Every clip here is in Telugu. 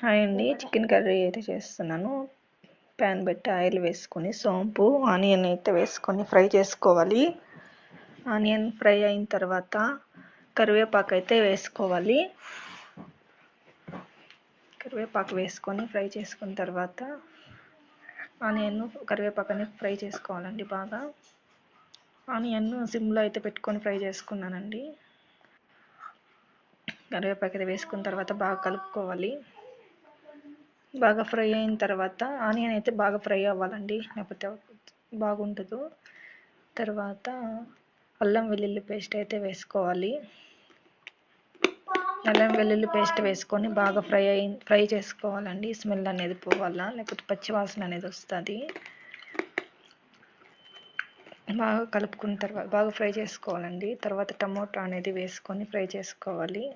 హాయ్ అండి, చికెన్ కర్రీ అయితే చేస్తున్నాను. ప్యాన్ పెట్టి ఆయిల్ వేసుకొని సోంపు ఆనియన్ అయితే వేసుకొని ఫ్రై చేసుకోవాలి. ఆనియన్ ఫ్రై అయిన తర్వాత కరివేపాకు అయితే వేసుకోవాలి. కరివేపాకు వేసుకొని ఫ్రై చేసుకున్న తర్వాత ఆనియన్ కరివేపాకు అనేది ఫ్రై చేసుకోవాలండి. బాగా ఆనియన్ సిమ్లో అయితే పెట్టుకొని ఫ్రై చేసుకున్నానండి. కరివేపాకు అయితే వేసుకున్న తర్వాత బాగా కలుపుకోవాలి. బాగా ఫ్రై అయిన తర్వాత ఆనియన్ అయితే బాగా ఫ్రై అవ్వాలండి, లేకపోతే బాగుండదు. తర్వాత అల్లం వెల్లుల్లి పేస్ట్ అయితే వేసుకోవాలి. అల్లం వెల్లుల్లి పేస్ట్ వేసుకొని బాగా ఫ్రై చేసుకోవాలండి. స్మెల్ అనేది పోవాలా, లేకపోతే పచ్చివాసన అనేది వస్తుంది. బాగా కలుపుకున్న తర్వాత బాగా ఫ్రై చేసుకోవాలండి. తర్వాత టమోటా అనేది వేసుకొని ఫ్రై చేసుకోవాలి.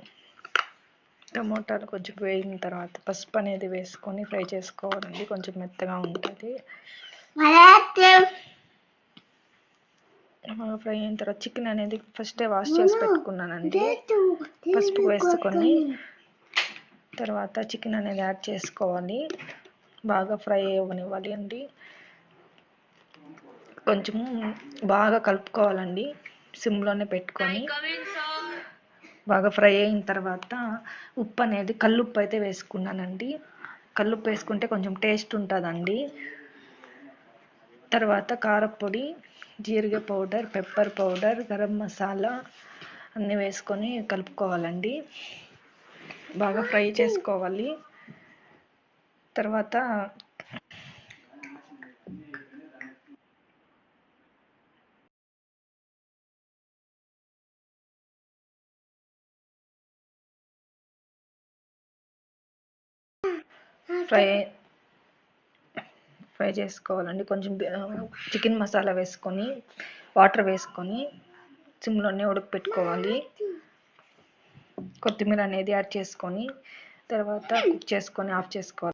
టమోటాలు కొంచెం వేగిన తర్వాత పసుపు అనేది వేసుకొని ఫ్రై చేసుకోవాలండి. కొంచెం మెత్తగా ఉంటుంది. బాగా ఫ్రై అయిన తర్వాత చికెన్ అనేది ఫస్టే వాష్ చేసి పెట్టుకున్నానండి. పసుపు వేసుకొని తర్వాత చికెన్ అనేది యాడ్ చేసుకోవాలి. బాగా ఫ్రై అవ్వనివ్వాలి అండి. కొంచెం బాగా కలుపుకోవాలండి, సిమ్లోనే పెట్టుకొని. బాగా ఫ్రై అయిన తర్వాత ఉప్పు అనేది కల్లుప్పు అయితే వేసుకున్నానండి. కల్లుప్పు వేసుకుంటే కొంచెం టేస్ట్ ఉంటుందండి. తర్వాత కారపొడి, జీలకర్ర powder, pepper powder, garam masala అన్నీ వేసుకొని కలుపుకోవాలండి. బాగా ఫ్రై చేసుకోవాలి. తర్వాత ఫ్రై చేసుకోవాలండి. కొంచెం చికెన్ మసాలా వేసుకొని వాటర్ వేసుకొని సిమ్లోనే ఉడకపెట్టుకోవాలి. కొత్తిమీర అనేది యాడ్ చేసుకొని తర్వాత కుక్ చేసుకొని ఆఫ్ చేసుకోవాలి.